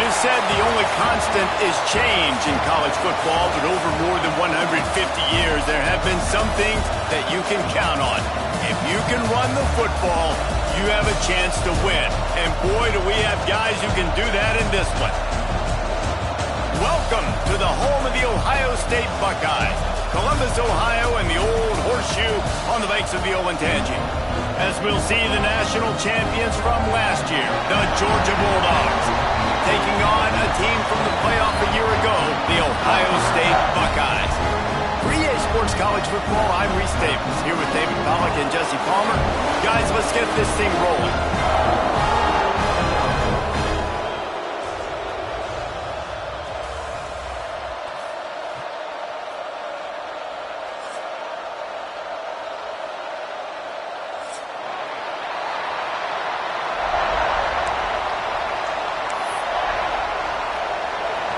It is said the only constant is change in college football, but over more than 150 years, there have been some things that you can count on. If you can run the football, you have a chance to win. And boy, do we have guys who can do that in this one. Welcome to the home of the Ohio State Buckeyes, Columbus, Ohio, and the old horseshoe on the banks of the Olentangy. As we'll see the national champions from last year, the Georgia Bulldogs, taking on a team from the playoff a year ago, the Ohio State Buckeyes. For EA Sports College Football, I'm Reese Davis, here with David Pollack and Jesse Palmer. Guys, let's get this thing rolling.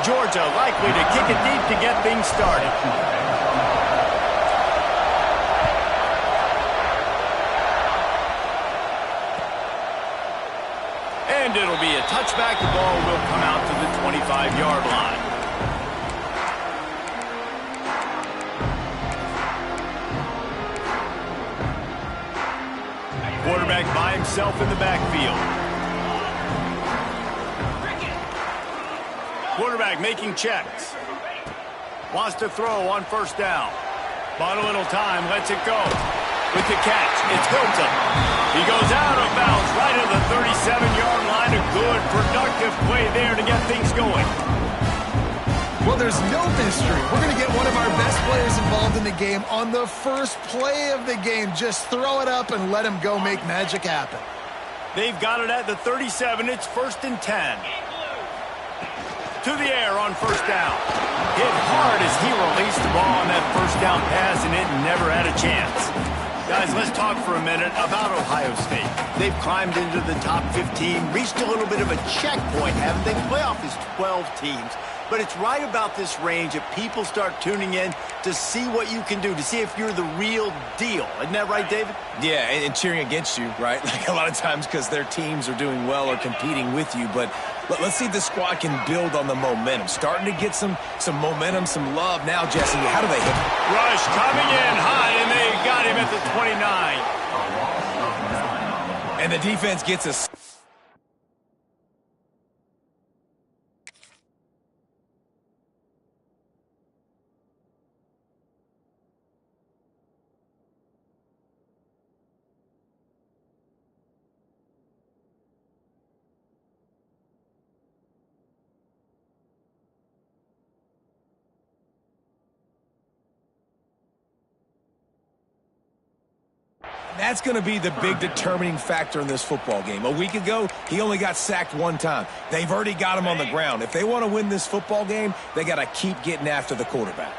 Georgia likely to kick it deep to get things started. And it'll be a touchback. The ball will come out to the 25-yard line. Quarterback by himself in the backfield. Quarterback making checks. Wants to throw on first down. Bought a little time, lets it go. With the catch, it's Hilton. He goes out of bounds right at the 37-yard line. A good, productive play there to get things going. Well, there's no mystery. We're going to get one of our best players involved in the game on the first play of the game. Just throw it up and let him go make magic happen. They've got it at the 37. It's 1st and 10. To the air on first down. Hit hard as he released the ball on that first down pass, and it never had a chance. Guys, let's talk for a minute about Ohio State. They've climbed into the top 15, reached a little bit of a checkpoint, haven't they? The playoff is 12 teams. But it's right about this range that people start tuning in to see what you can do, to see if you're the real deal. Isn't that right, David? Yeah, and cheering against you, right? Like a lot of times because their teams are doing well or competing with you. But let's see if the squad can build on the momentum. Starting to get some momentum, some love. Now, Jesse, how do they hit? Rush coming in high, and they got him at the 29. And the defense gets us. That's going to be the big determining factor in this football game. A week ago, he only got sacked one time. They've already got him on the ground. If they want to win this football game, they got to keep getting after the quarterback.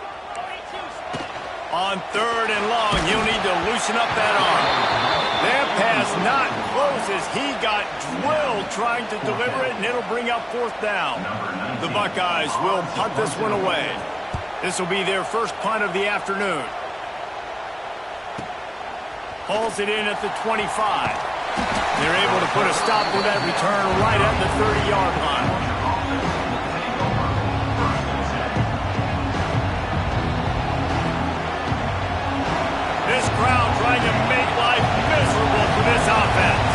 On 3rd and long, he'll need to loosen up that arm. That pass not close as he got drilled trying to deliver it, and it'll bring up 4th down. The Buckeyes will punt this one away. This will be their first punt of the afternoon. Hauls it in at the 25. They're able to put a stop to that return right at the 30-yard line. This crowd trying to make life miserable for this offense.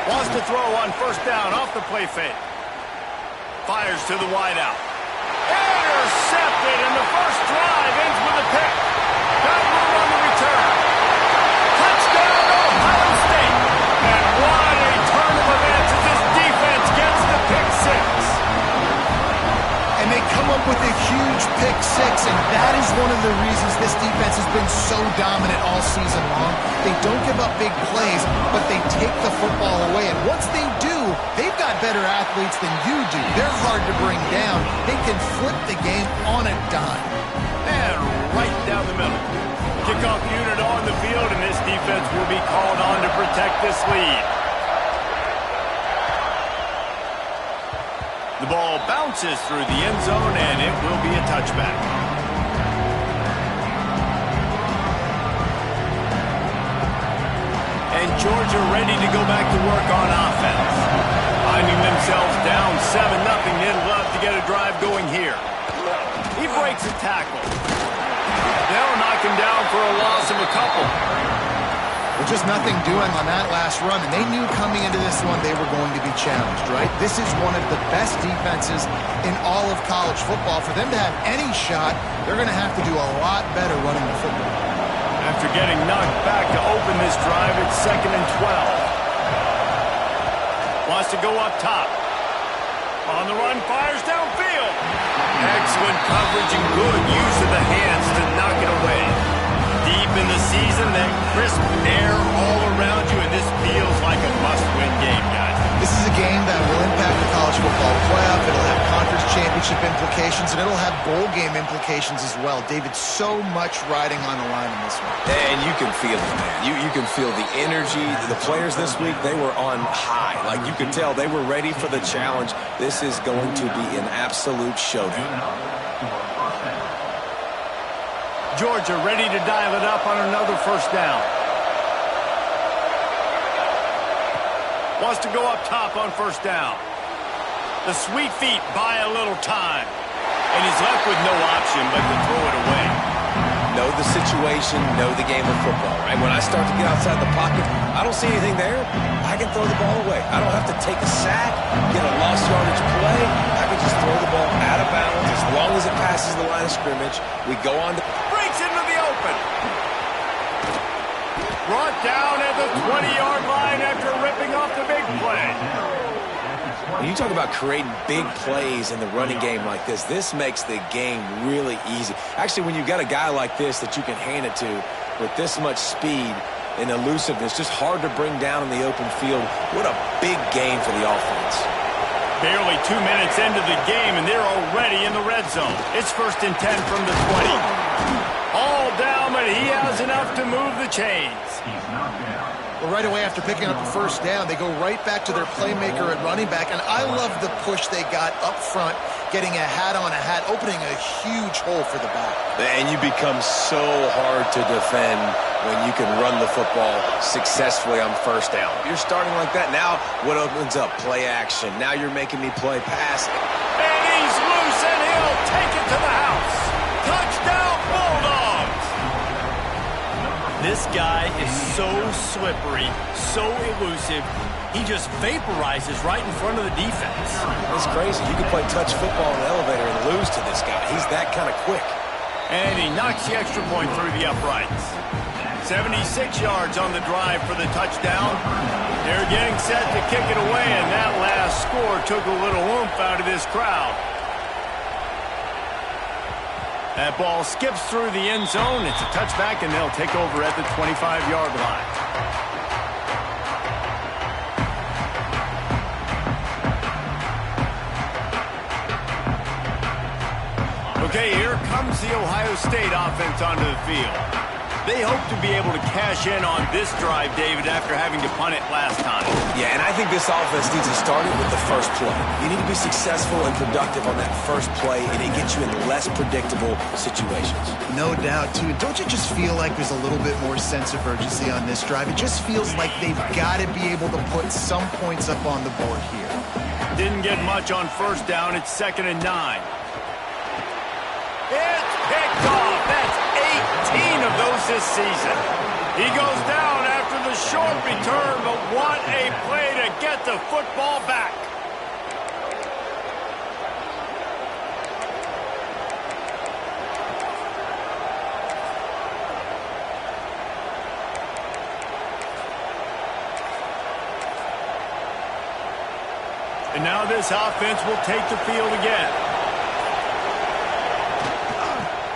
Wants to throw on first down off the play fake. Fires to the wideout. Intercepted, and the first drive ends with a pick. Got room on the return. Touchdown, Ohio State. And what a turn of events as this defense gets the pick six. And they come up with a huge pick six, and that is one of the reasons this defense has been so dominant all season long. They don't give up big plays, but they take the football away. And once they do, they've got better athletes than you do. They're hard to bring down. They can flip the game on a dime. And right down the middle. Kickoff unit on the field, and this defense will be called on to protect this lead. The ball bounces through the end zone, and it will be a touchback. And Georgia ready to go back to work on offense. Finding themselves down 7-0, they'd love to get a drive going here. He breaks a tackle. They'll knock him down for a loss of a couple. Well, just nothing doing on that last run, and they knew coming into this one they were going to be challenged, right? This is one of the best defenses in all of college football. For them to have any shot, they're going to have to do a lot better running the football. After getting knocked back to open this drive, it's 2nd and 12. Wants to go up top. On the run, fires downfield. Excellent coverage and good use of the hands to knock it away. Deep in the season, that crisp air all around you, and this feels like a must-win game, guys. This is a game that will impact the college football playoff. It'll have conference championship implications, and it'll have bowl game implications as well. David, so much riding on the line in this one. And you can feel it, man. You can feel the energy. The players this week, they were on high. Like, you could tell they were ready for the challenge. This is going to be an absolute showdown. Georgia ready to dial it up on another first down. Wants to go up top on first down. The sweet feet buy a little time. And he's left with no option but to throw it away. Know the situation, know the game of football, right? When I start to get outside the pocket, I don't see anything there. I can throw the ball away. I don't have to take a sack, get a lost yardage play. I can just throw the ball out of bounds as long as it passes the line of scrimmage. We go on to... Breaks into the open. Brought down at the 20-yard line after ripping off the big play. When you talk about creating big plays in the running game like this makes the game really easy. Actually, when you've got a guy like this that you can hand it to with this much speed and elusiveness, just hard to bring down in the open field. What a big game for the offense. Barely 2 minutes into the game, and they're already in the red zone. It's 1st and 10 from the 20. All down, but he has enough to move the chains. Well, right away after picking up the first down, they go right back to their playmaker at running back, and I love the push they got up front, getting a hat on a hat, opening a huge hole for the back. And you become so hard to defend when you can run the football successfully on first down. You're starting like that. Now what opens up? Play action. Now you're making me play pass. And he's loose, and he'll take it to the house. Touchdown, Bulldogs! This guy is so slippery, so elusive. He just vaporizes right in front of the defense. It's crazy. You can play touch football in the elevator and lose to this guy. He's that kind of quick. And he knocks the extra point through the uprights. 76 yards on the drive for the touchdown. They're getting set to kick it away, and that last score took a little oomph out of this crowd. That ball skips through the end zone. It's a touchback, and they'll take over at the 25-yard line. Okay, here comes the Ohio State offense onto the field. They hope to be able to cash in on this drive, David, after having to punt it last time. Yeah, and I think this offense needs to start it with the first play. You need to be successful and productive on that first play, and it gets you in less predictable situations. No doubt, too. Don't you just feel like there's a little bit more sense of urgency on this drive? It just feels like they've got to be able to put some points up on the board here. Didn't get much on first down. It's 2nd and 9. It's picked off. That's 18 of those this season. He goes down after the short return, but what a play to get the football back. And now this offense will take the field again.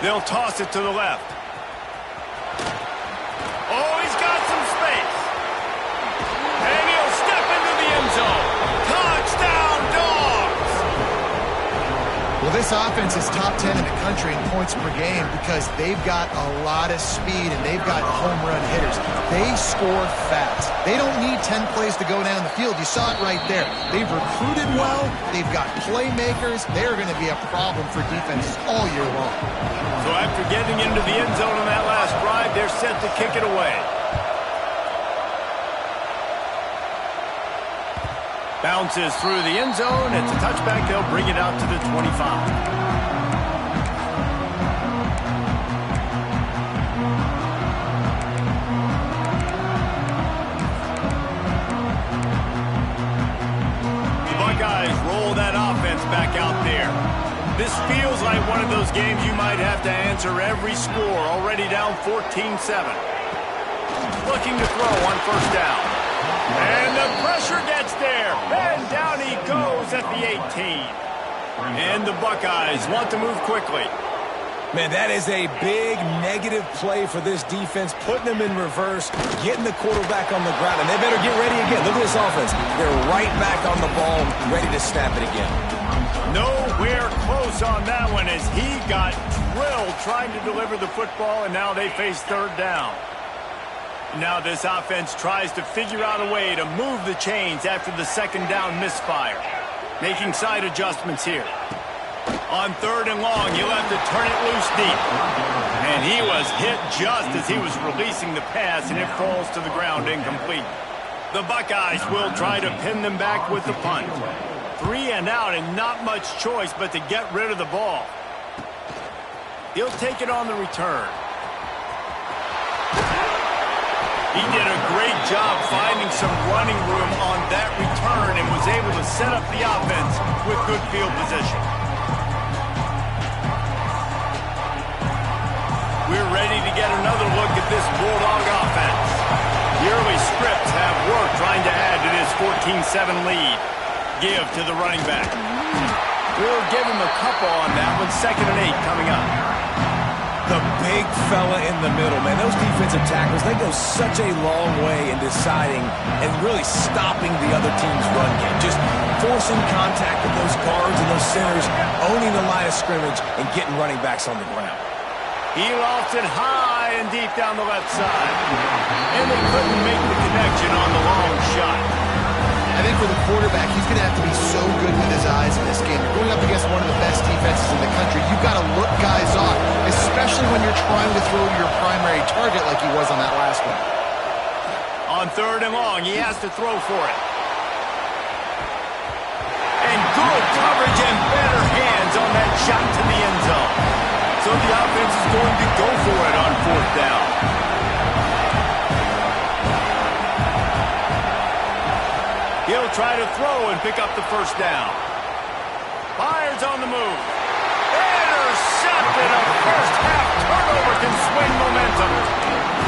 They'll toss it to the left. Oh, he's got some space. And he'll step into the end zone. Touchdown, Dogs! Well, this offense is top 10 in the country in points per game because they've got a lot of speed and they've got home run hitters. They score fast. They don't need 10 plays to go down the field. You saw it right there. They've recruited well. They've got playmakers. They're going to be a problem for defenses all year long. So after getting into the end zone on that last drive, they're set to kick it away. Bounces through the end zone. It's a touchback. They'll bring it out to the 25. Buckeyes roll that offense back out there. This feels like one of those games you might have to answer every score. Already down 14-7. Looking to throw on first down. And the pressure gets there. And down he goes at the 18. And the Buckeyes want to move quickly. Man, that is a big negative play for this defense, putting them in reverse, getting the quarterback on the ground, and they better get ready again. Look at this offense. They're right back on the ball, ready to snap it again. Nowhere close on that one as he got drilled trying to deliver the football, and now they face third down. Now this offense tries to figure out a way to move the chains after the second down misfire. Making side adjustments here. On third and long, you'll have to turn it loose deep. And he was hit just as he was releasing the pass, and it falls to the ground incomplete. The Buckeyes will try to pin them back with the punt. 3 and out and not much choice but to get rid of the ball. He'll take it on the return. He did a great job finding some running room on that return and was able to set up the offense with good field position. We're ready to get another look at this Bulldog offense. The early scripts have worked trying to add to this 14-7 lead. Give to the running back. We'll give him a couple on that one. 2nd and 8 coming up. The big fella in the middle, man. Those defensive tackles, they go such a long way in deciding and really stopping the other team's run game. Just forcing contact with those guards and those centers, owning the line of scrimmage, and getting running backs on the ground. He lofts it high and deep down the left side. And they couldn't make the connection on the long shot. I think for the quarterback, he's going to have to be so good with his eyes in this game. You're going up against one of the best defenses in the country. You've got to look guys off, especially when you're trying to throw to your primary target like he was on that last one. On third and long, he has to throw for it. And good coverage and better hands on that shot to the end zone. So the offense is going to go for it on fourth down. He'll try to throw and pick up the first down. Fires on the move. Intercepted. A first half turnover can swing momentum.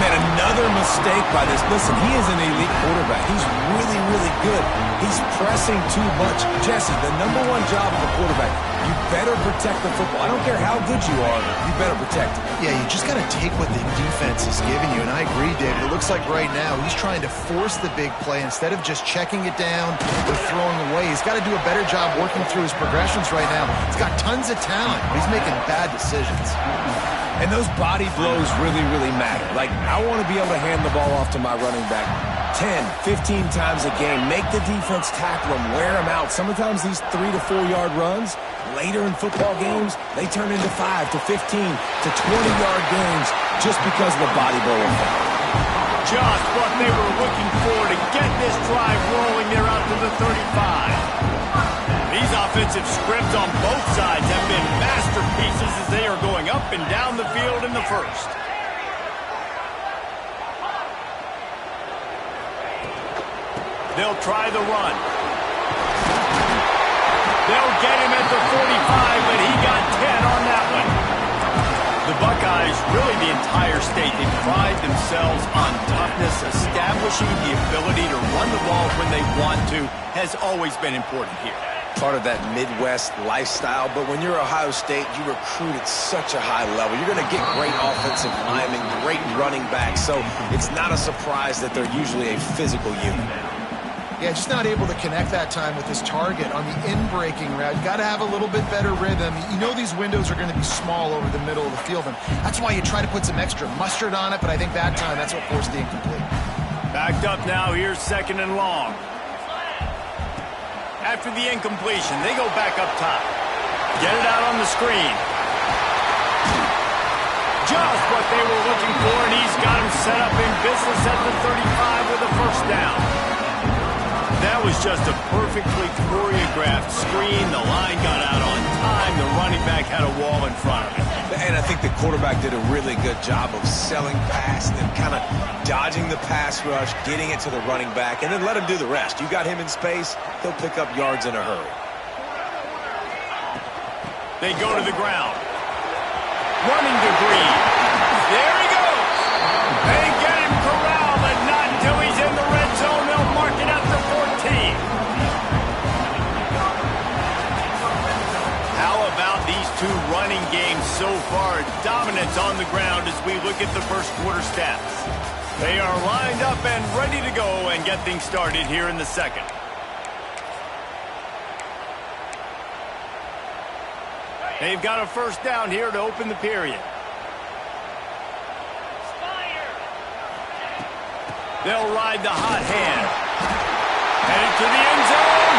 Man, another mistake by this. Listen, he is an elite quarterback. He's really, really good. He's pressing too much. Jesse, the #1 job of a quarterback, you better protect the football. I don't care how good you are, you better protect it. Yeah, you just got to take what the defense is giving you, and I agree, David. It looks like right now he's trying to force the big play instead of just checking it down or throwing away. He's got to do a better job working through his progressions right now. He's got tons of talent, but he's making bad decisions. And those body blows really, really matter. Like, I want to be able to hand the ball off to my running back 10, 15 times a game. Make the defense tackle him, wear him out. Sometimes these 3 to 4 yard runs, later in football games, they turn into 5 to 15 to 20-yard games just because of the body blow effect. Just what they were looking for to get this drive rolling there out to the 35. These offensive scripts on both sides have been masterpieces as they are going up and down the field in the first. They'll try the run. They'll get him at the 45, but he got 10 on that one. The Buckeyes, really the entire state, they pride themselves on toughness. Establishing the ability to run the ball when they want to has always been important here. Part of that Midwest lifestyle, but when you're Ohio State, you recruit at such a high level. You're going to get great offensive linemen, great running backs, so it's not a surprise that they're usually a physical unit. Yeah, just not able to connect that time with his target on the in-breaking route. You got to have a little bit better rhythm. You know these windows are going to be small over the middle of the field, and that's why you try to put some extra mustard on it, but I think that time, that's what forced the incomplete. Backed up now, here's 2nd and long. After the incompletion, they go back up top. Get it out on the screen. Just what they were looking for, and he's got him set up in business at the 35 with a first down. That That was just a perfectly choreographed screen. The line got out on time. The running back had a wall in front of him. And I think the quarterback did a really good job of selling past and then kind of dodging the pass rush, getting it to the running back, and then let him do the rest. You got him in space, he'll pick up yards in a hurry. They go to the ground. Running to Green. There he goes. They get him corralled, but not until he's in the red zone. They'll mark it up to 14. How about these two running games so far? Dominance on the ground as we look at the first quarter stats. They are lined up and ready to go and get things started here in the second. They've got a first down here to open the period. They'll ride the hot hand. Headed to the end zone.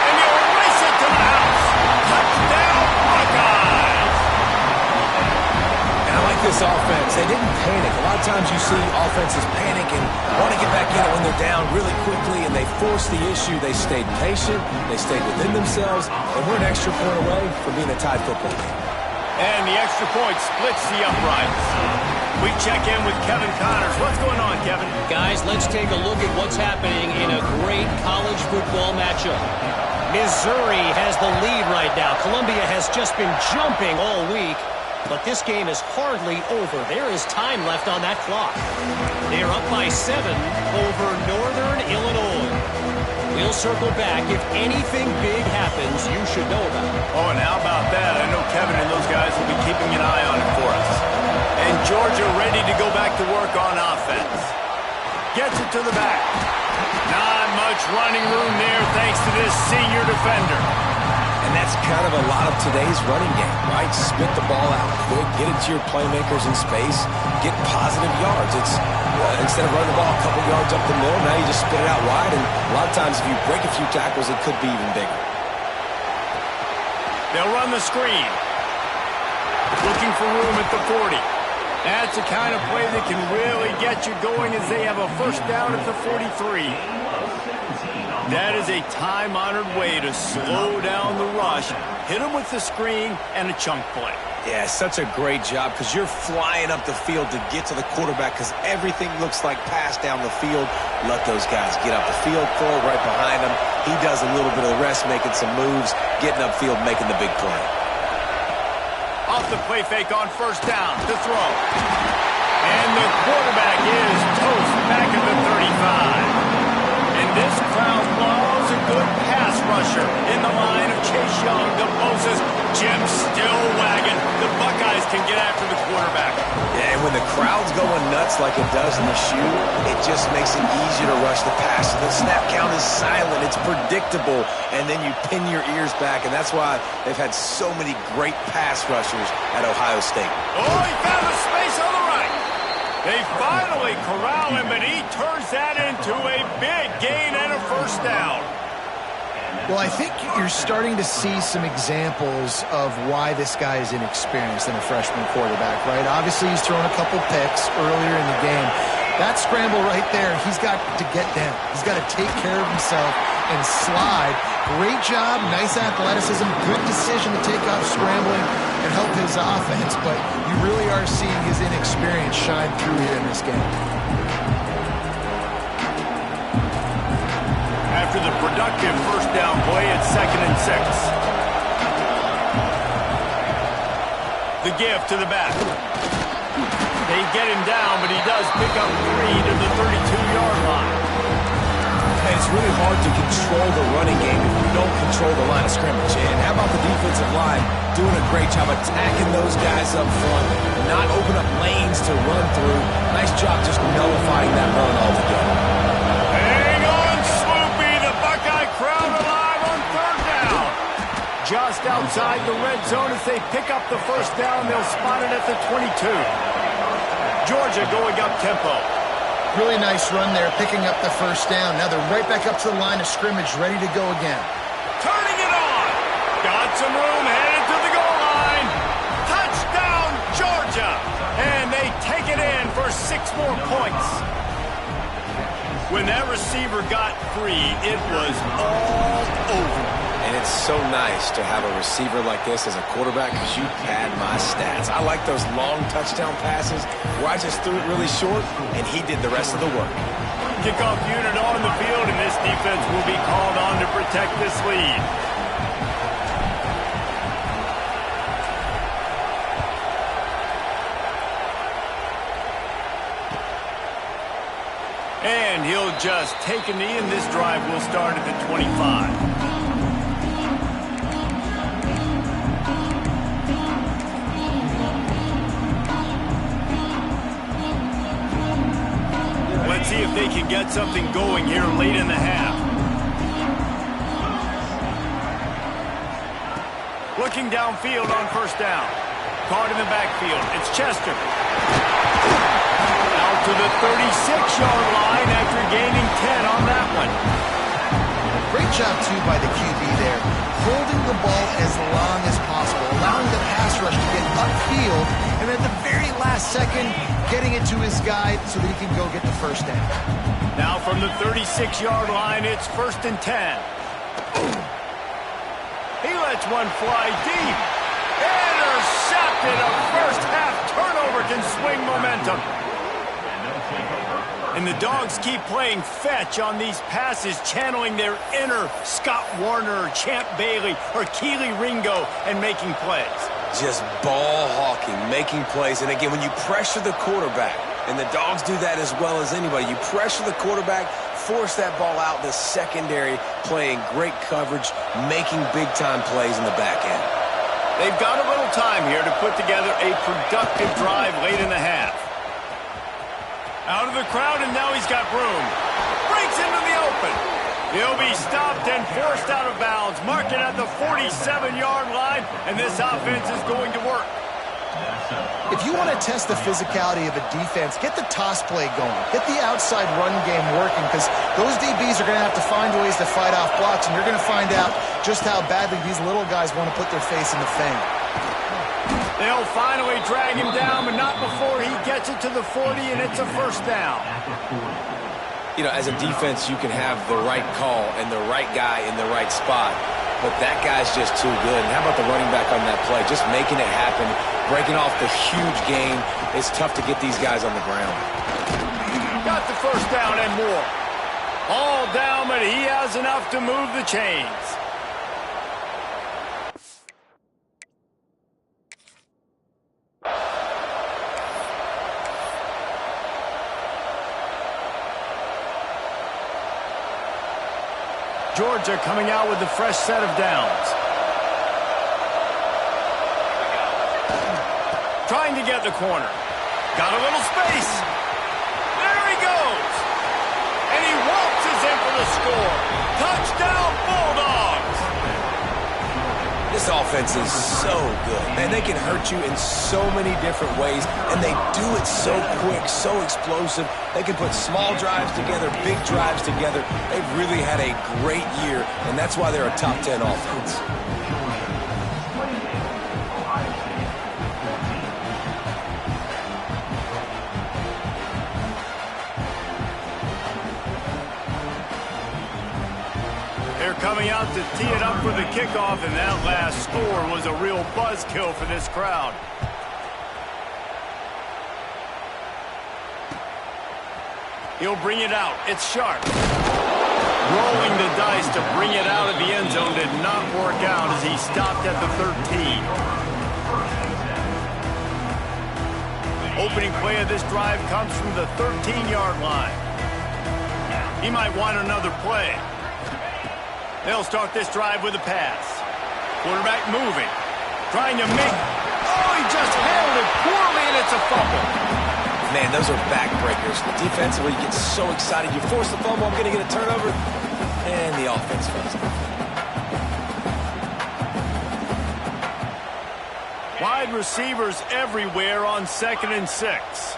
And they'll race it to the house. Touchdown, Buckeyes! And I like this offense. They didn't panic. A lot of times you see offenses panic and want to get back in it when they're down really quickly, and they forced the issue. They stayed patient. They stayed within themselves, and we're an extra point away from being a tied football game. And the extra point splits the uprights. We check in with Kevin Connors. What's going on, Kevin? Guys, let's take a look at what's happening in a great college football matchup. Missouri has the lead right now. Columbia has just been jumping all week, but this game is hardly over. There is time left on that clock. They are up by 7 over Northern Illinois. We'll circle back. If anything big happens, you should know about it. Oh, and how about that? I know Kevin and those guys will be keeping an eye on it for us. And Georgia ready to go back to work on offense. Gets it to the back. Not much running room there thanks to this senior defender. And that's kind of a lot of today's running game, right? Spit the ball out quick, get it to your playmakers in space, get positive yards. It's instead of running the ball a couple yards up the middle, now you just spit it out wide, and a lot of times if you break a few tackles, it could be even bigger. They'll run the screen. Looking for room at the 40. That's the kind of play that can really get you going as they have a first down at the 43. That is a time-honored way to slow down the rush, hit them with the screen, and a chunk play. Yeah, such a great job because you're flying up the field to get to the quarterback because everything looks like pass down the field. Let those guys get up the field, throw it right behind him. He does a little bit of the rest, making some moves, getting upfield, making the big play. Off the play fake on first down to throw. And the quarterback is toast back at the 35. And this crowd loves a good pass rusher in the line of Chase Young, the Moses, Jim still wagging. The Buckeyes can get after the quarterback. Yeah, and when the crowd's going nuts like it does in the shoe, it just makes it easier to rush the pass. So the snap count is silent. It's predictable. And then you pin your ears back, and that's why they've had so many great pass rushers at Ohio State. Oh, he found a space on the right. They finally corral him, but he turns that into a big gain and a first down. Well, I think you're starting to see some examples of why this guy is inexperienced in a freshman quarterback, right? Obviously, he's thrown a couple picks earlier in the game. That scramble right there, he's got to get down. He's got to take care of himself and slide. Great job, nice athleticism, good decision to take off scrambling and help his offense, but you really are seeing his inexperience shine through here in this game. After the productive first down play, it's 2nd and 6. The give to the back. They get him down, but he does pick up 3 to the 32-yard line. And it's really hard to control the running game if you don't control the line of scrimmage. And how about the defensive line doing a great job attacking those guys up front, not open up lanes to run through. Nice job just nullifying that run altogether. Hang on, Swoopy. The Buckeye crowd alive on 3rd down. Just outside the red zone as they pick up the first down. They'll spot it at the 22. Georgia going up tempo. Really nice run there, picking up the first down. Now they're right back up to the line of scrimmage, ready to go again. Turning it on. Got some room, headed to the goal line. Touchdown, Georgia. And they take it in for 6 more points. When that receiver got free, it was all over. And it's so nice to have a receiver like this as a quarterback because you pad my stats. I like those long touchdown passes where I just threw it really short and he did the rest of the work. Kickoff unit on the field, and this defense will be called on to protect this lead. And he'll just take a knee, and this drive will start at the 25. Let's see if they can get something going here late in the half. Looking downfield on first down. Caught in the backfield. It's Chester. Out to the 36-yard line after gaining 10 on that one. Great job, too, by the QB there. Holding the ball as long as possible, allowing the pass rush to get upfield, and at the very last second, getting it to his guy so that he can go get the first down. Now from the 36-yard line, it's 1st and 10. He lets one fly deep. Intercepted. A first-half turnover can swing momentum. And the Dogs keep playing fetch on these passes, channeling their inner Scott Warner, or Champ Bailey, or Keely Ringo, and making plays. Just ball hawking, making plays. And again, when you pressure the quarterback, and the Dogs do that as well as anybody, you pressure the quarterback, force that ball out in the secondary, playing great coverage, making big-time plays in the back end. They've got a little time here to put together a productive drive late in the half. Out of the crowd, and now he's got room. Breaks into the open. He'll be stopped and forced out of bounds. Mark it at the 47-yard line, and this offense is going to work. If you want to test the physicality of a defense, get the toss play going. Get the outside run game working, because those DBs are going to have to find ways to fight off blocks, and you're going to find out just how badly these little guys want to put their face in the fang. They'll finally drag him down, but not before he gets it to the 40, and it's a first down. You know, as a defense, you can have the right call and the right guy in the right spot, but that guy's just too good. And how about the running back on that play? Just making it happen, breaking off the huge gain. It's tough to get these guys on the ground. Got the first down and more. All down, but he has enough to move the chains. Georgia coming out with a fresh set of downs. Trying to get the corner. Got a little space. There he goes. And he waltzes in for the score. Touchdown, Bulldogs. This offense is so good. Man, they can hurt you in so many different ways, and they do it so quick, so explosive. They can put small drives together, big drives together. They've really had a great year, and that's why they're a top 10 offense. They're coming out to tee it up for the kickoff, and that last score was a real buzzkill for this crowd. He'll bring it out. It's Sharp. Rolling the dice to bring it out of the end zone did not work out as he stopped at the 13. Opening play of this drive comes from the 13-yard line. He might want another play. They'll start this drive with a pass. Quarterback moving. Trying to make... Oh, he just handled it poorly, and it's a fumble. Man, those are backbreakers. Defensively, you get so excited. You force the fumble, I'm going to get a turnover. And the offense fails. Wide receivers everywhere on 2nd and 6.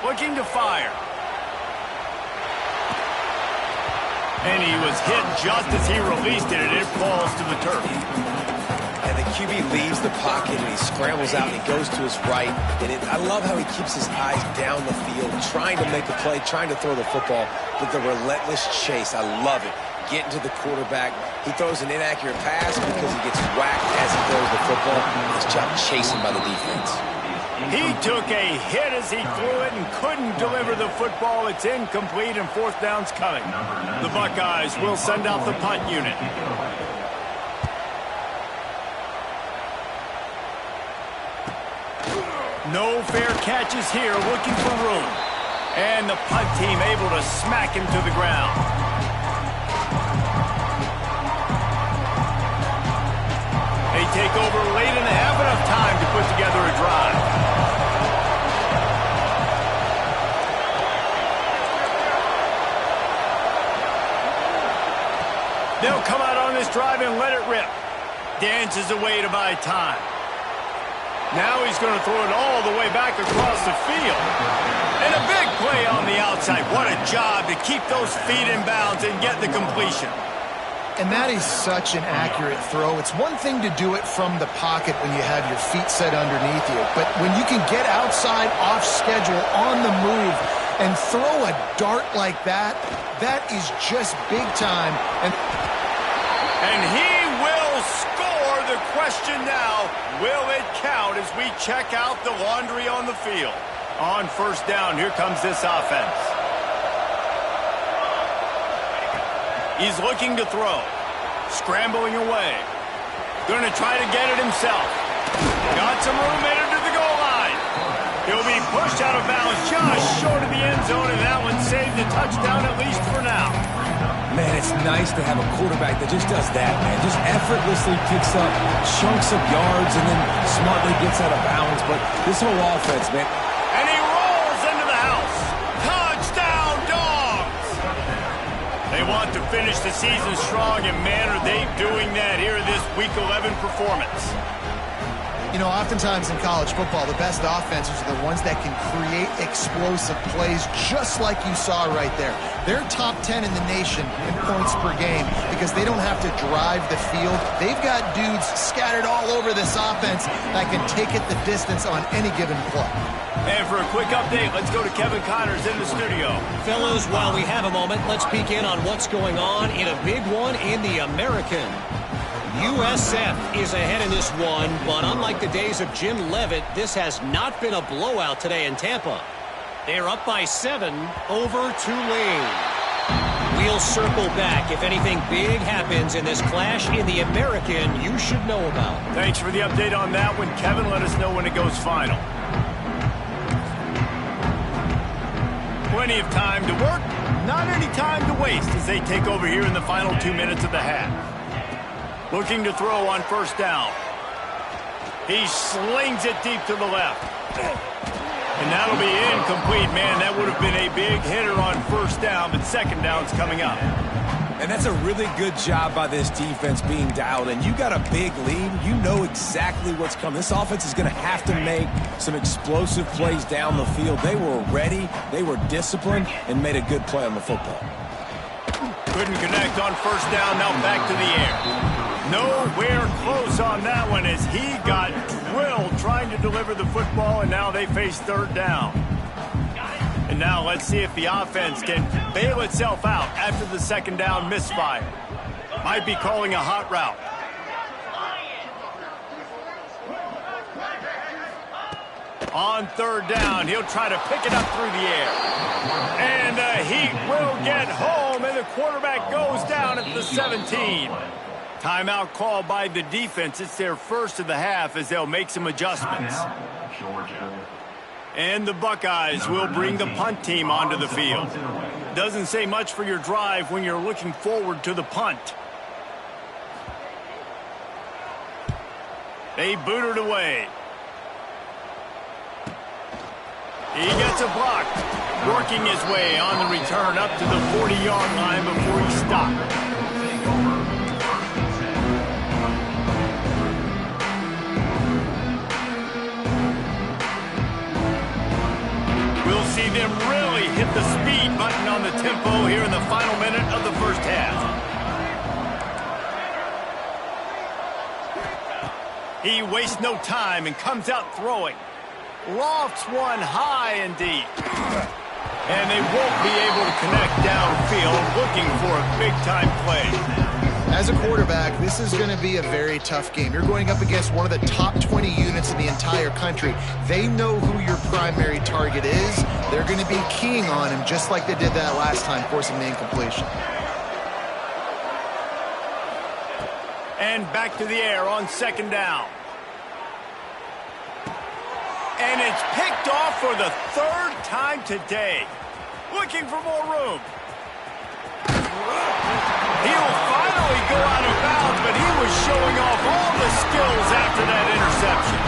Looking to fire. And he was hit just as he released it, and it falls to the turf. And the QB leaves the pocket and he scrambles out and he goes to his right. And I love how he keeps his eyes down the field, trying to make a play, trying to throw the football, but the relentless chase, I love it. Getting to the quarterback. He throws an inaccurate pass because he gets whacked as he throws the football. Nice job chasing by the defense. He took a hit as he threw it and couldn't deliver the football. It's incomplete and fourth down's coming. The Buckeyes will send out the punt unit. No fair catches here, looking for room. And the punt team able to smack him to the ground. They take over late and they have enough time to put together a drive. They'll come out on this drive and let it rip. Dances away to buy time. Now he's going to throw it all the way back across the field. And a big play on the outside. What a job to keep those feet in bounds and get the completion. And that is such an accurate throw. It's one thing to do it from the pocket when you have your feet set underneath you. But when you can get outside, off schedule, on the move, and throw a dart like that, that is just big time. And he will score. The question now, will it count as we check out the laundry on the field? On first down, here comes this offense. He's looking to throw. Scrambling away. Going to try to get it himself. Got some room, made it to the goal line. He'll be pushed out of bounds just short of the end zone, and that one saved the touchdown at least for now. Man, it's nice to have a quarterback that just does that, man. Just effortlessly picks up chunks of yards and then smartly gets out of bounds. But this whole offense, man. And he rolls into the house. Touchdown, Dogs! They want to finish the season strong, and man, are they doing that here in this Week 11 performance. You know, oftentimes in college football, the best offenses are the ones that can create explosive plays just like you saw right there. They're top 10 in the nation in points per game because they don't have to drive the field. They've got dudes scattered all over this offense that can take it the distance on any given play. And for a quick update, let's go to Kevin Connors in the studio. Fellas, while we have a moment, let's peek in on what's going on in a big one in the American. USF is ahead in this one, but unlike the days of Jim Leavitt, this has not been a blowout today in Tampa. They're up by 7 over Tulane. We'll circle back if anything big happens in this clash in the American you should know about. Thanks for the update on that one, Kevin. Let us know when it goes final. Plenty of time to work, not any time to waste as they take over here in the final 2 minutes of the half. Looking to throw on first down. He slings it deep to the left. And that'll be incomplete, man. That would have been a big hitter on first down, but second down's coming up. And that's a really good job by this defense being dialed in. You got a big lead. You know exactly what's coming. This offense is going to have to make some explosive plays down the field. They were ready, they were disciplined, and made a good play on the football. Couldn't connect on first down, now back to the air. Nowhere close on that one as he got drilled trying to deliver the football, and now they face third down. And now let's see if the offense can bail itself out after the second down misfire. Might be calling a hot route. On third down, he'll try to pick it up through the air. And the Heat will get home, and the quarterback goes down at the 17. Timeout called by the defense. It's their first of the half as they'll make some adjustments. And the Buckeyes will bring the punt team onto the field. Doesn't say much for your drive when you're looking forward to the punt. They boot it away. He gets a block. Working his way on the return up to the 40-yard line before he stopped. We'll see them really hit the speed button on the tempo here in the final minute of the first half. He wastes no time and comes out throwing. Lofts one high and deep. And they won't be able to connect downfield, looking for a big-time play. As a quarterback, this is going to be a very tough game. You're going up against one of the top 20 units in the entire country. They know who your primary target is. They're going to be keying on him just like they did that last time, forcing the incompletion. And back to the air on second down. And it's picked off for the third time today. Looking for more room. He'll finally go out of bounds, but he was showing off all the skills after that interception.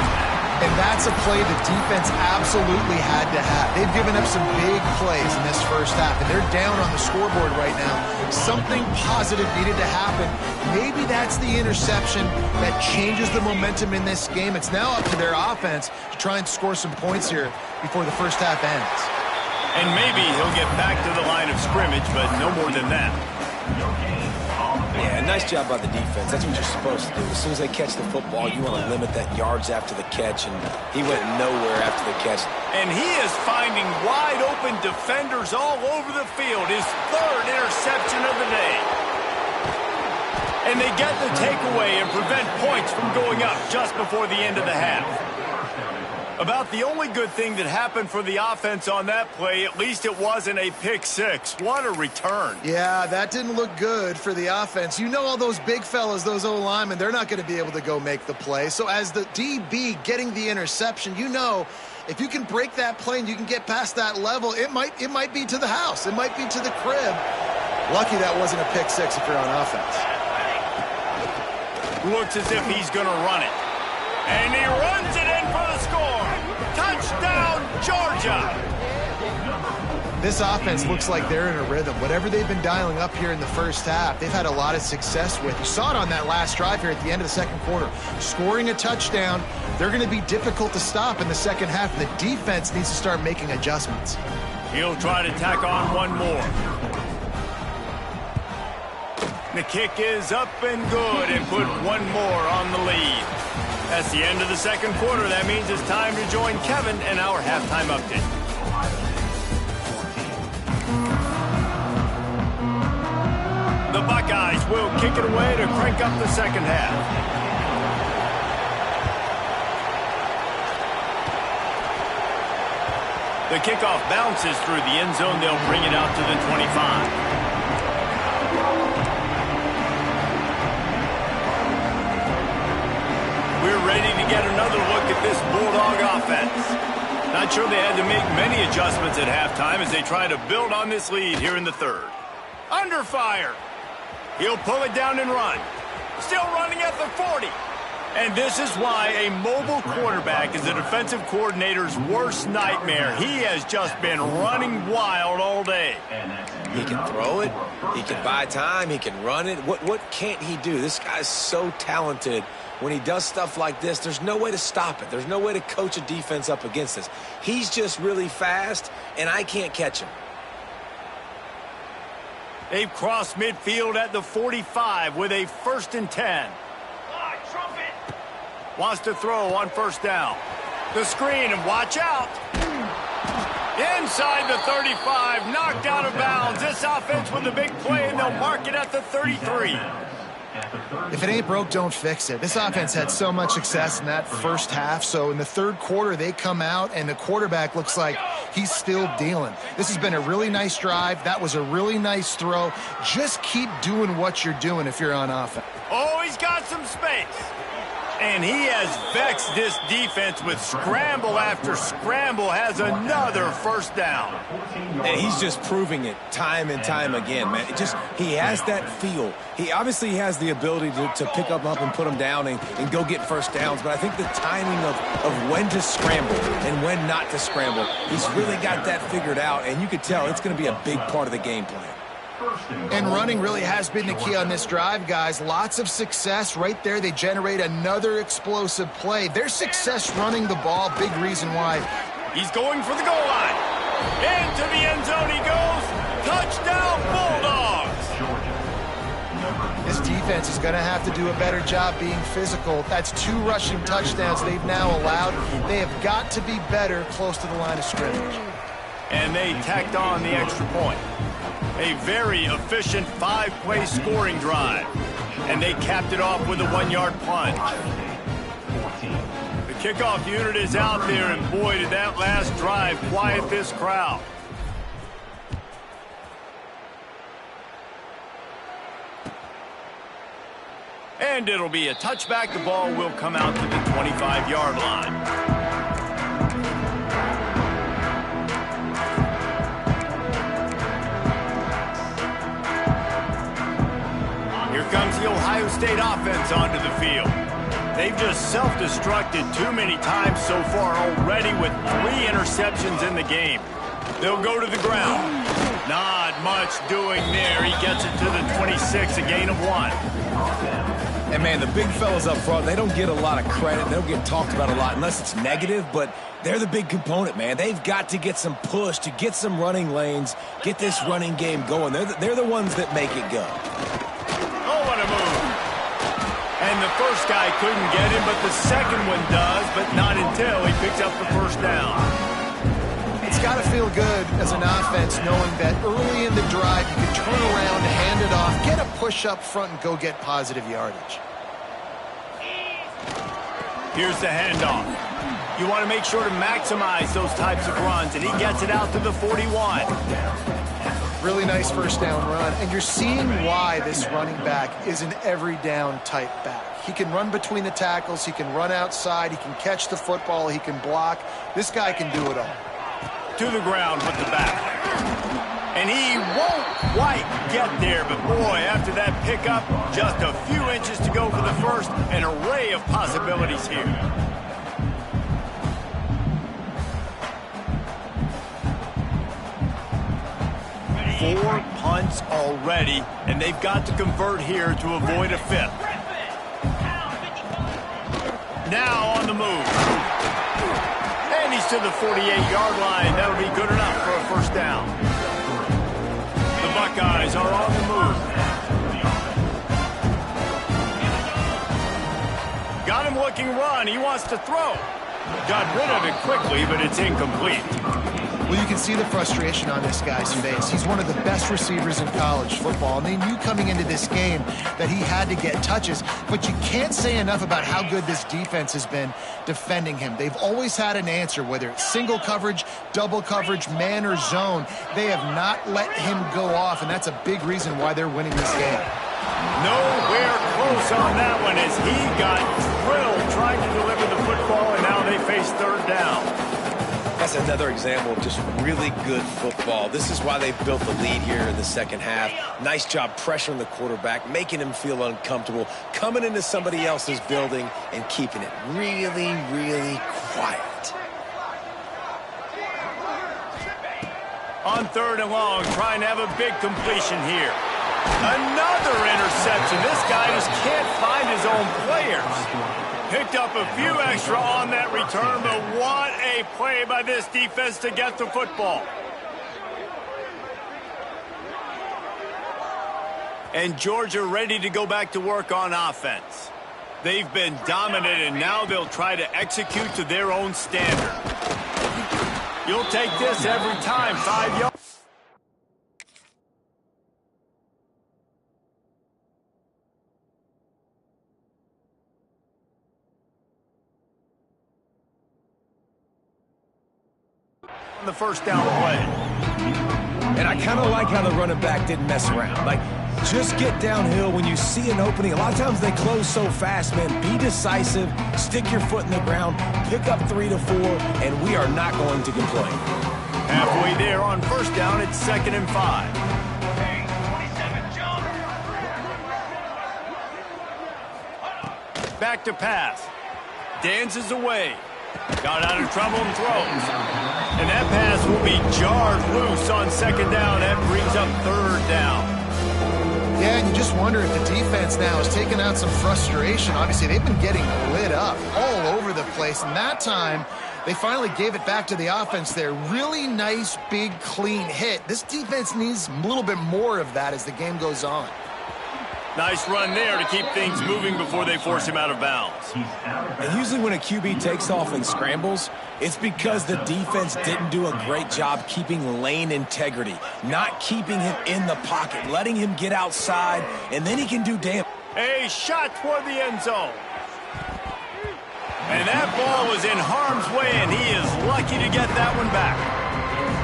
And that's a play the defense absolutely had to have. They've given up some big plays in this first half, and they're down on the scoreboard right now. Something positive needed to happen. Maybe that's the interception that changes the momentum in this game. It's now up to their offense to try and score some points here before the first half ends. And maybe he'll get back to the line of scrimmage, but no more than that. Yeah, nice job by the defense. That's what you're supposed to do. As soon as they catch the football, you want to limit that yards after the catch, and he went nowhere after the catch. And he is finding wide-open defenders all over the field. His third interception of the day. And they get the takeaway and prevent points from going up just before the end of the half. About the only good thing that happened for the offense on that play, at least it wasn't a pick six. What a return. Yeah, that didn't look good for the offense. You know all those big fellas, those O-linemen, they're not going to be able to go make the play. So as the DB getting the interception, you know if you can break that play and you can get past that level, it might be to the house. It might be to the crib. Lucky that wasn't a pick six if you're on offense. Looks as if he's going to run it. And he runs it in for the score. Touchdown, Georgia. This offense looks like they're in a rhythm. Whatever they've been dialing up here in the first half, they've had a lot of success with. You saw it on that last drive here at the end of the second quarter. Scoring a touchdown, they're going to be difficult to stop in the second half. The defense needs to start making adjustments. He'll try to tack on one more. The kick is up and good and put one more on the lead. That's the end of the second quarter. That means it's time to join Kevin in our halftime update. The Buckeyes will kick it away to crank up the second half. The kickoff bounces through the end zone. They'll bring it out to the 25. We're ready to get another look at this Bulldog offense. Not sure they had to make many adjustments at halftime as they try to build on this lead here in the third. Under fire. He'll pull it down and run. Still running at the 40. And this is why a mobile quarterback is the defensive coordinator's worst nightmare. He has just been running wild all day. He can throw it. He can buy time. He can run it. What can't he do? This guy's so talented. When he does stuff like this, there's no way to stop it. There's no way to coach a defense up against this. He's just really fast, and I can't catch him. They've crossed midfield at the 45 with a 1st and 10. Wants to throw on first down. The screen, and watch out. Inside the 35, knocked out of bounds. This offense with a big play, and they'll mark it at the 33. If it ain't broke, don't fix it. This offense had so much success in that first half, so in the third quarter, they come out, and the quarterback looks like he's still dealing. This has been a really nice drive. That was a really nice throw. Just keep doing what you're doing if you're on offense. Oh, he's got some space. And he has vexed this defense with scramble after scramble, has another first down. And he's just proving it time and time again, man. He has that feel. He obviously has the ability to pick up and put them down and go get first downs, but I think the timing of when to scramble and when not to scramble, he's really got that figured out, and you could tell it's going to be a big part of the game plan. And running really has been the key on this drive, guys. Lots of success right there. They generate another explosive play. Their success running the ball, big reason why. He's going for the goal line. Into the end zone he goes. Touchdown, Bulldogs. This defense is going to have to do a better job being physical. That's 2 rushing touchdowns they've now allowed. They have got to be better close to the line of scrimmage. And they tacked on the extra point. A very efficient 5-play scoring drive. And they capped it off with a 1-yard plunge. The kickoff unit is out there, and boy, did that last drive quiet this crowd. And it'll be a touchback. The ball will come out to the 25-yard line. Here comes the Ohio State offense onto the field. They've just self-destructed too many times so far already with 3 interceptions in the game. They'll go to the ground. Not much doing there. He gets it to the 26, a gain of 1. And, man, the big fellas up front, they don't get a lot of credit. They don't get talked about a lot unless it's negative, but they're the big component, man. They've got to get some push, to get some running lanes, get this running game going. They're the ones that make it go. Oh, what a move. And the first guy couldn't get him, but the second one does, but not until he picks up the first down. It's got to feel good as an offense knowing that early in the drive you can turn around, hand it off, get a push up front, and go get positive yardage. Here's the handoff. You want to make sure to maximize those types of runs, and he gets it out to the 41. Really nice first down run, and you're seeing why this running back is an every down type back. He can run between the tackles, he can run outside, he can catch the football, he can block. This guy can do it all. To the ground with the back. And he won't quite get there, but boy, after that pickup, just a few inches to go for the first, an array of possibilities here. Four punts already, and they've got to convert here to avoid a 5th. Now on the move. And he's to the 48-yard line. That'll be good enough for a first down. The Buckeyes are on the move. Got him looking run. He wants to throw. Got rid of it quickly, but it's incomplete. Well, you can see the frustration on this guy's face. He's one of the best receivers in college football, and they knew coming into this game that he had to get touches, but you can't say enough about how good this defense has been defending him. They've always had an answer, whether it's single coverage, double coverage, man or zone. They have not let him go off, and that's a big reason why they're winning this game. Nowhere close on that one as he got drilled trying to deliver the football, and now they face 3rd down. That's another example of just really good football. This is why they've built the lead here in the second half. Nice job pressuring the quarterback, making him feel uncomfortable, coming into somebody else's building and keeping it really, really quiet. On 3rd and long, trying to have a big completion here. Another interception. This guy just can't find his own players. Picked up a few extra on that return, but what a play by this defense to get the football. And Georgia ready to go back to work on offense. They've been dominant, and now they'll try to execute to their own standard. You'll take this every time, 5 yards. On the first down play. And I kind of like how the running back didn't mess around. Like, just get downhill when you see an opening. A lot of times they close so fast, man. Be decisive, stick your foot in the ground, pick up 3 to 4, and we are not going to complain. Halfway there on first down, it's 2nd and 5. Back to pass. Dances away. Got out of trouble and throws. And that pass will be jarred loose on 2nd down. That brings up 3rd down. Yeah, and you just wonder if the defense now has taken out some frustration. Obviously, they've been getting lit up all over the place. And that time, they finally gave it back to the offense there. Really nice, big, clean hit. This defense needs a little bit more of that as the game goes on. Nice run there to keep things moving before they force him out of bounds. And usually when a QB takes off and scrambles, it's because the defense didn't do a great job keeping lane integrity, not keeping him in the pocket, letting him get outside, and then he can do damage. A shot toward the end zone. And that ball was in harm's way, and he is lucky to get that one back.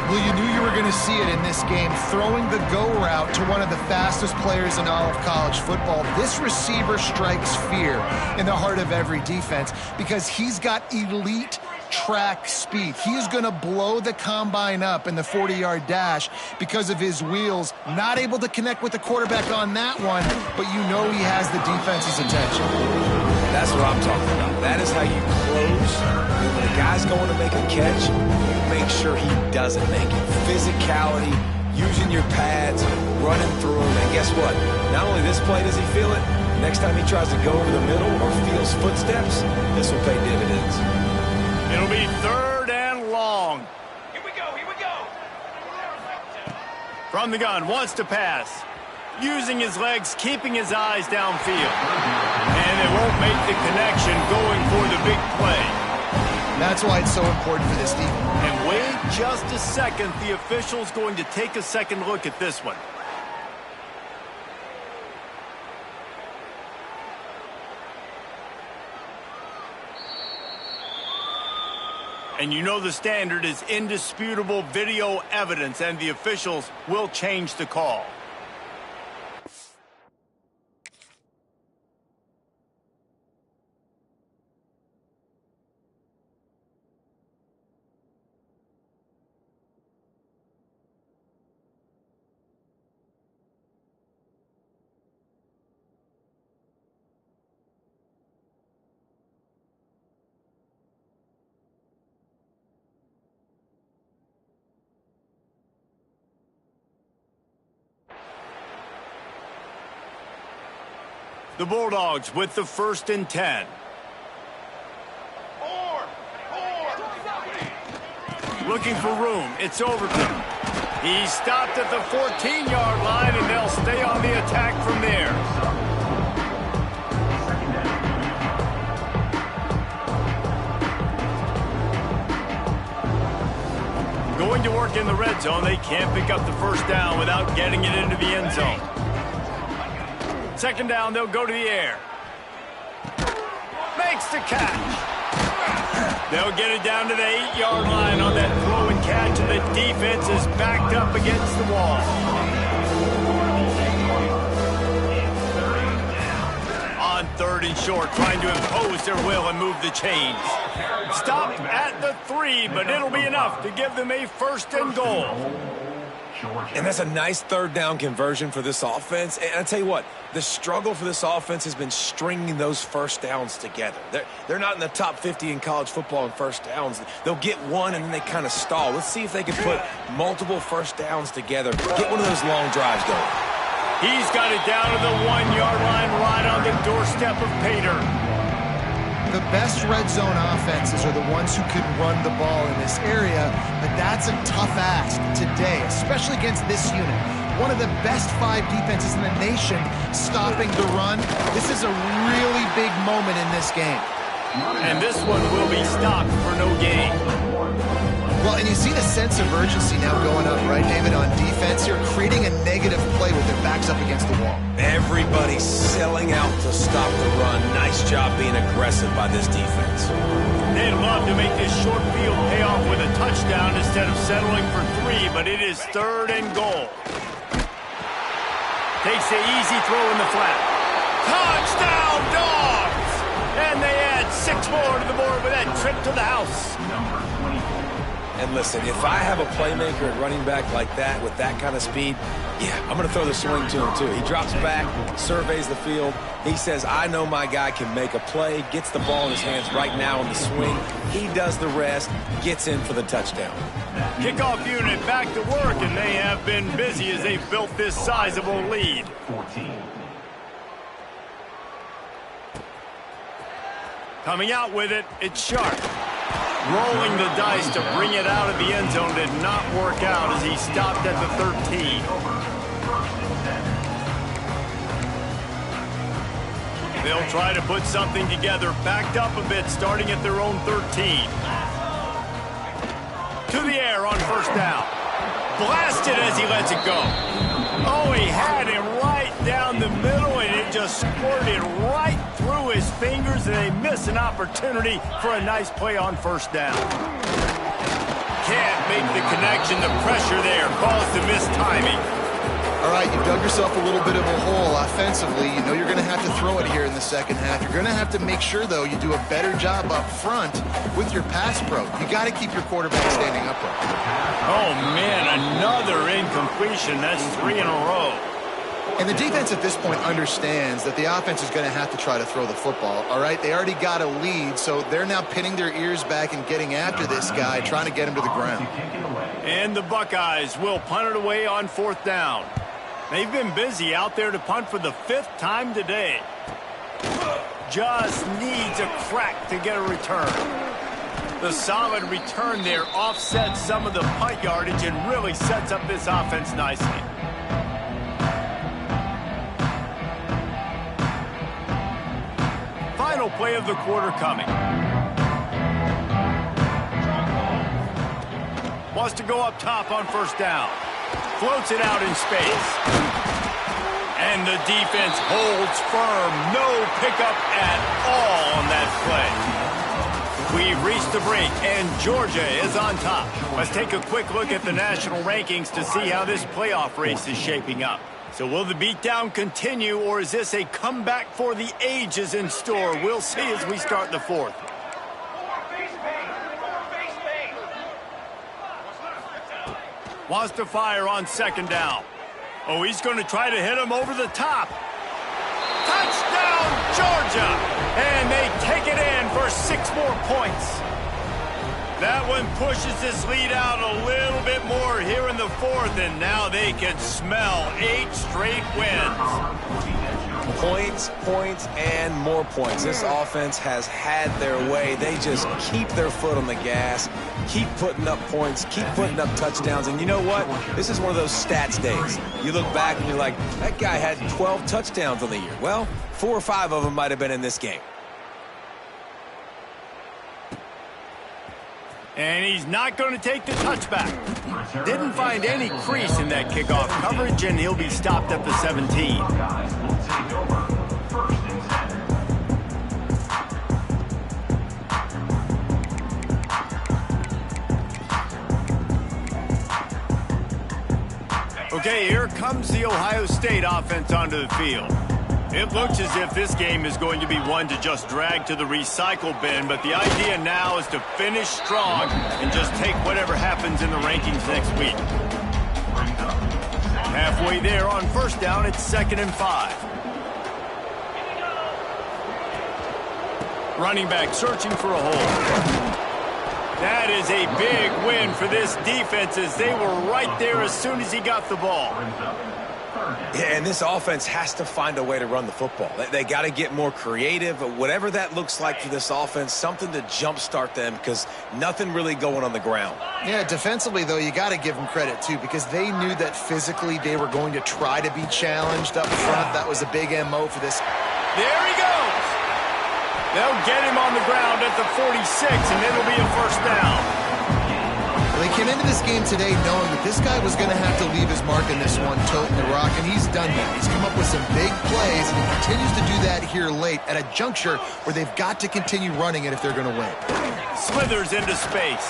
Well, you knew you were going to see it in this game, throwing the go route to one of the fastest players in all of college football. This receiver strikes fear in the heart of every defense because he's got elite track speed. He is going to blow the combine up in the 40-yard dash because of his wheels. Not able to connect with the quarterback on that one, but you know he has the defense's attention. That's what I'm talking about. That is how you close. When the guy's going to make a catch, you make sure he doesn't make it. Physicality, using your pads, running through them. And guess what? Not only this play does he feel it, next time he tries to go over the middle or feels footsteps, this will pay dividends. It'll be 3rd and long. Here we go, here we go. From the gun, wants to pass. Using his legs, keeping his eyes downfield. And they won't make the connection going for the big play. That's why it's so important for this defense. And wait just a second. The official's going to take a second look at this one. And you know the standard is indisputable video evidence, and the officials will change the call. The Bulldogs with the 1st and 10. Looking for room. It's Overton. He stopped at the 14-yard line, and they'll stay on the attack from there. Going to work in the red zone. They can't pick up the first down without getting it into the end zone. 2nd down, they'll go to the air. Makes the catch. They'll get it down to the 8-yard line on that throw and catch, and the defense is backed up against the wall. On 3rd and short, trying to impose their will and move the chains. Stopped at the 3, but it'll be enough to give them a 1st and goal. And that's a nice 3rd down conversion for this offense. And I tell you what, the struggle for this offense has been stringing those 1st downs together. They're not in the top 50 in college football in 1st downs. They'll get one and then they kind of stall. Let's see if they can put multiple 1st downs together. Get one of those long drives going. He's got it down to the 1-yard line right on the doorstep of Pater. The best red zone offenses are the ones who can run the ball in this area, but that's a tough ask today, especially against this unit. One of the best 5 defenses in the nation stopping the run. This is a really big moment in this game. And this one will be stopped for no gain. Well, and you see the sense of urgency now going up, right, David, on defense here, creating a negative play with their backs up against the wall. Everybody's selling out to stop the run. Nice job being aggressive by this defense. They'd love to make this short field pay off with a touchdown instead of settling for 3, but it is 3rd and goal. Takes the easy throw in the flat. Touchdown, Dogs! And they add 6 more to the board with that trip to the house. And listen, if I have a playmaker at running back like that with that kind of speed, yeah, I'm going to throw the swing to him too. He drops back, surveys the field. He says, I know my guy can make a play, gets the ball in his hands right now in the swing. He does the rest, gets in for the touchdown. Kickoff unit back to work, and they have been busy as they've built this sizable lead. 14. Coming out with it, it's Sharp. Rolling the dice to bring it out of the end zone did not work out as he stopped at the 13. They'll try to put something together, backed up a bit, starting at their own 13. To the air on first down. Blasted as he lets it go. Oh, he had him right down the middle, and it just squirted right through his fingers, and they miss an opportunity for a nice play on first down. Can't make the connection. The pressure there caused the missed timing. All right, you dug yourself a little bit of a hole offensively. You know you're going to have to throw it here in the second half. You're going to have to make sure, though, you do a better job up front with your pass pro. You got to keep your quarterback standing upright. Oh, man, another incompletion. That's 3 in a row. And the defense at this point understands that the offense is going to have to try to throw the football, all right? They already got a lead, so they're now pinning their ears back and getting after this guy, trying to get him to the ground. And the Buckeyes will punt it away on fourth down. They've been busy out there to punt for the 5th time today. Just needs a crack to get a return. The solid return there offsets some of the punt yardage and really sets up this offense nicely. Final play of the quarter coming. Wants to go up top on first down. Floats it out in space. And the defense holds firm. No pickup at all on that play. We've reached the break, and Georgia is on top. Let's take a quick look at the national rankings to see how this playoff race is shaping up. So will the beatdown continue, or is this a comeback for the ages in store? We'll see as we start the fourth. Wants to fire on second down. Oh, he's going to try to hit him over the top. Touchdown, Georgia! And they take it in for 6 more points. That one pushes this lead out a little bit more here in the fourth, and now they can smell 8 straight wins. Points, points, and more points. This offense has had their way. They just keep their foot on the gas, keep putting up points, keep putting up touchdowns. And you know what? This is one of those stats days. You look back and you're like, that guy had 12 touchdowns on the year. Well, 4 or 5 of them might have been in this game. And he's not going to take the touchback. Didn't find any crease in that kickoff coverage, and he'll be stopped at the 17. Okay, here comes the Ohio State offense onto the field. It looks as if this game is going to be one to just drag to the recycle bin, but the idea now is to finish strong and just take whatever happens in the rankings next week. Halfway there on first down, it's 2nd and 5. Running back searching for a hole. That is a big win for this defense as they were right there as soon as he got the ball. Yeah, and this offense has to find a way to run the football. They got to get more creative, whatever that looks like for this offense, something to jumpstart them because nothing really going on the ground. Yeah, defensively, though, you got to give them credit, too, because they knew that physically they were going to try to be challenged up front. That was a big MO for this. There he goes. They'll get him on the ground at the 46, and it'll be a first down. They came into this game today knowing that this guy was going to have to leave his mark in this one, toting the rock, and he's done that. He's come up with some big plays, and he continues to do that here late at a juncture where they've got to continue running it if they're going to win. Slithers into space.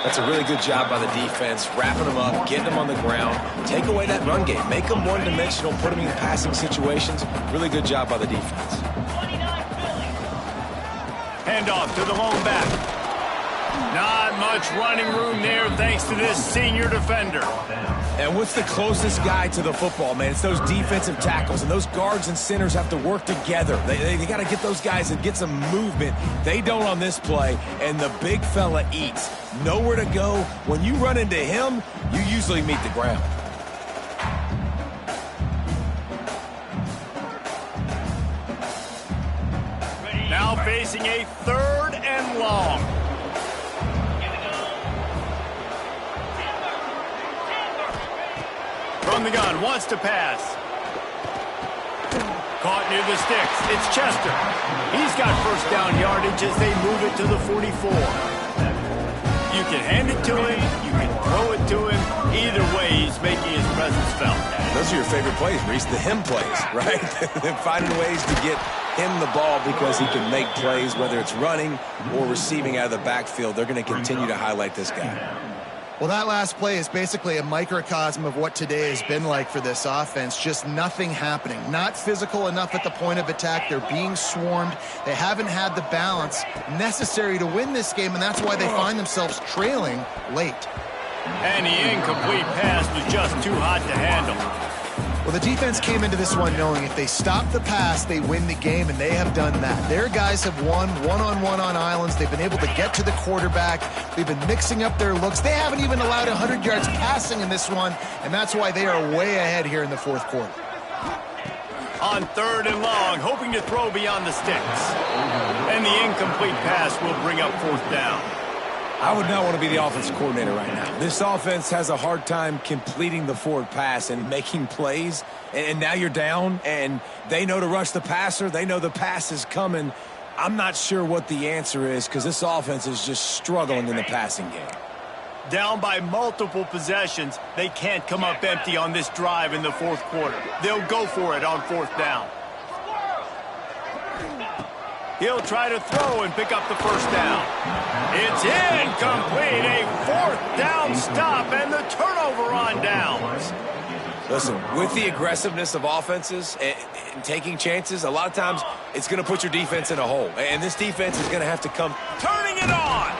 That's a really good job by the defense, wrapping them up, getting them on the ground, take away that run game, make them one-dimensional, put them in passing situations. Really good job by the defense. Handoff to the lone back. Not much running room there thanks to this senior defender. And what's the closest guy to the football, man? It's those defensive tackles, and those guards and centers have to work together. They got to get those guys and get some movement. They don't on this play, and the big fella eats. Nowhere to go. When you run into him, you usually meet the ground. Now facing a 3rd and long. From the gun, wants to pass. Caught near the sticks. It's Chester. He's got first down yardage as they move it to the 44. You can hand it to him. You can throw it to him. Either way, he's making his presence felt. Those are your favorite plays, Reese, the him plays, right? Finding ways to get him the ball because he can make plays, whether it's running or receiving out of the backfield. They're going to continue to highlight this guy. Well, that last play is basically a microcosm of what today has been like for this offense. Just nothing happening. Not physical enough at the point of attack. They're being swarmed. They haven't had the balance necessary to win this game, and that's why they find themselves trailing late. And the incomplete pass was just too hot to handle. Well, the defense came into this one knowing if they stop the pass, they win the game, and they have done that. Their guys have won one-on-one on islands. They've been able to get to the quarterback. They've been mixing up their looks. They haven't even allowed 100 yards passing in this one, and that's why they are way ahead here in the fourth quarter. On 3rd and long, hoping to throw beyond the sticks. And the incomplete pass will bring up 4th down. I would not want to be the offensive coordinator right now. This offense has a hard time completing the forward pass and making plays. And now you're down, and they know to rush the passer. They know the pass is coming. I'm not sure what the answer is because this offense is just struggling in the passing game. Down by multiple possessions, they can't come up empty on this drive in the 4th quarter. They'll go for it on 4th down. He'll try to throw and pick up the first down. It's incomplete. A 4th down stop and the turnover on downs. Listen, with the aggressiveness of offenses and taking chances, a lot of times it's going to put your defense in a hole. And this defense is going to have to come. Turning it on.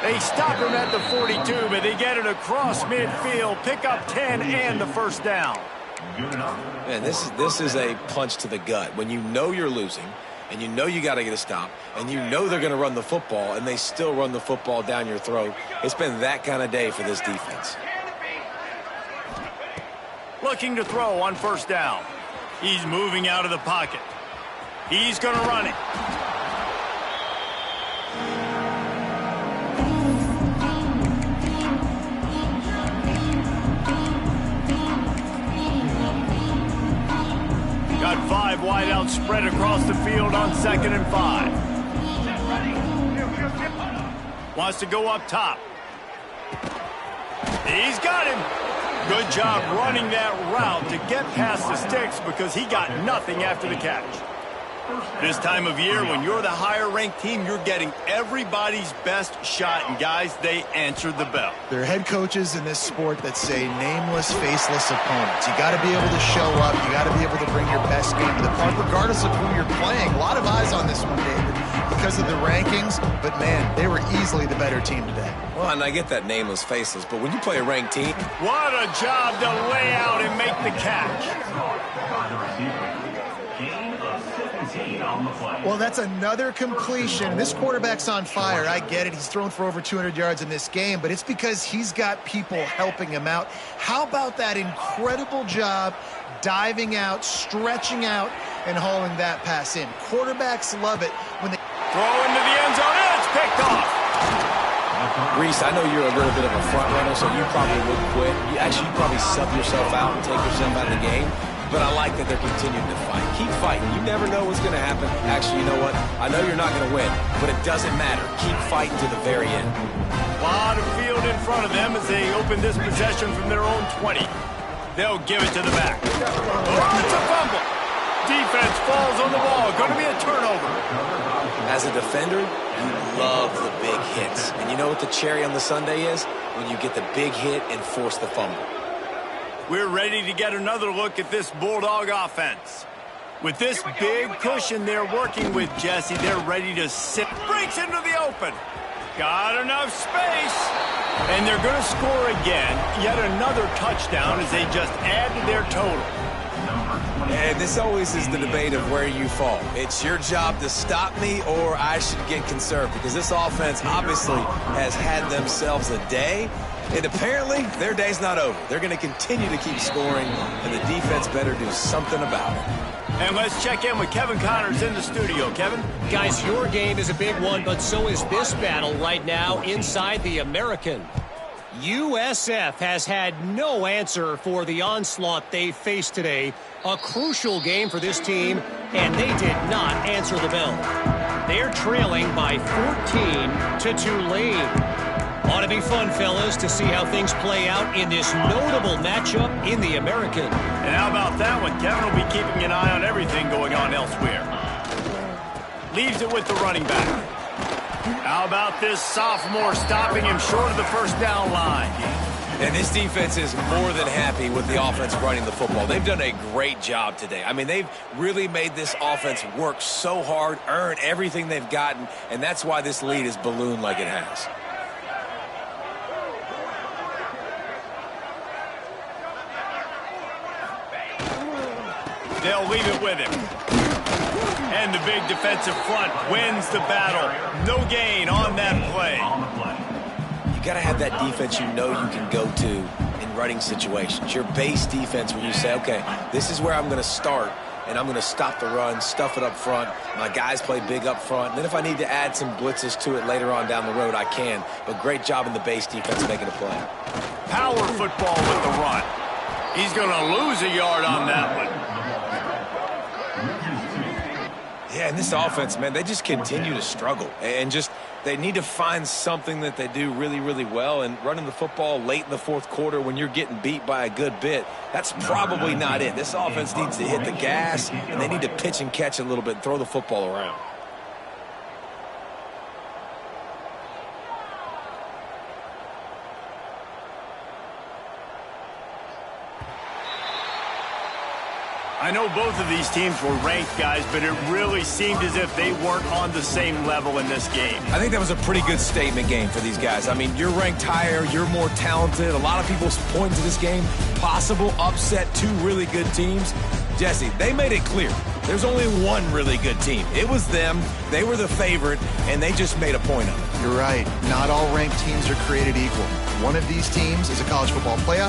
They stop him at the 42, but they get it across midfield. Pick up 10 and the first down. Man, this is a punch to the gut. When you know you're losing, and you know you got to get a stop, and you know they're going to run the football, and they still run the football down your throat. It's been that kind of day for this defense. Looking to throw on 1st down. He's moving out of the pocket. He's going to run it. Got 5 wide out spread across the field on 2nd and 5. Wants to go up top. He's got him. Good job running that route to get past the sticks because he got nothing after the catch. This time of year, when you're the higher-ranked team, you're getting everybody's best shot, and guys, they answered the bell. There are head coaches in this sport that say nameless, faceless opponents. You got to be able to show up. You got to be able to bring your best game to the park, regardless of who you're playing. A lot of eyes on this one, David, because of the rankings, but man, they were easily the better team today. Well, and I get that nameless, faceless, but when you play a ranked team... What a job to lay out and make the catch. Well, that's another completion. This quarterback's on fire. I get it. He's thrown for over 200 yards in this game, but it's because he's got people helping him out. How about that incredible job diving out, stretching out, and hauling that pass in? Quarterbacks love it when they throw into the end zone, and it's picked off. Reese, I know you're a little bit of a front runner, so you probably would quit. You probably sub yourself out and take yourself out of the game. But I like that they're continuing to fight. Keep fighting. You never know what's going to happen. Actually, you know what? I know you're not going to win, but it doesn't matter. Keep fighting to the very end. A lot of field in front of them as they open this possession from their own 20. They'll give it to the back. Oh, it's a fumble. Defense falls on the ball. Going to be a turnover. As a defender, you love the big hits. And you know what the cherry on the sundae is? When you get the big hit and force the fumble. We're ready to get another look at this Bulldog offense. With this big cushion they're working with, Jesse, they're ready to sit. Breaks into the open. Got enough space. And they're going to score again. Yet another touchdown as they just add to their total. And this always is the debate of where you fall. It's your job to stop me or I should get conserved because this offense obviously has had themselves a day. And apparently, their day's not over. They're going to continue to keep scoring, and the defense better do something about it. And let's check in with Kevin Connors in the studio. Kevin? Guys, your game is a big one, but so is this battle right now inside the American. USF has had no answer for the onslaught they faced today. A crucial game for this team, and they did not answer the bell. They're trailing by 14 to Tulane. Ought to be fun, fellas, to see how things play out in this notable matchup in the American. And how about that one? Kevin will be keeping an eye on everything going on elsewhere. Leaves it with the running back. How about this sophomore stopping him short of the first down line? And this defense is more than happy with the offense running the football. They've done a great job today. I mean, they've really made this offense work so hard, earn everything they've gotten, and that's why this lead is ballooned like it has. They'll leave it with him. And the big defensive front wins the battle. No gain on that play. You got to have that defense you know you can go to in running situations. Your base defense where you say, okay, this is where I'm going to start, and I'm going to stop the run, stuff it up front. My guys play big up front. And then if I need to add some blitzes to it later on down the road, I can. But great job in the base defense making a play. Power football with the run. He's going to lose a yard on that one. Yeah, and this offense, man, they just continue to struggle. And just they need to find something that they do really, really well. And running the football late in the fourth quarter when you're getting beat by a good bit, that's probably not it. This offense needs to hit the gas, and they need to pitch and catch a little bit and throw the football around. I know both of these teams were ranked, guys, but it really seemed as if they weren't on the same level in this game. I think that was a pretty good statement game for these guys. I mean, you're ranked higher, you're more talented. A lot of people point to this game, possible upset, two really good teams. Jesse, they made it clear. There's only one really good team. It was them. They were the favorite, and they just made a point of it. You're right. Not all ranked teams are created equal. One of these teams is a college football playoff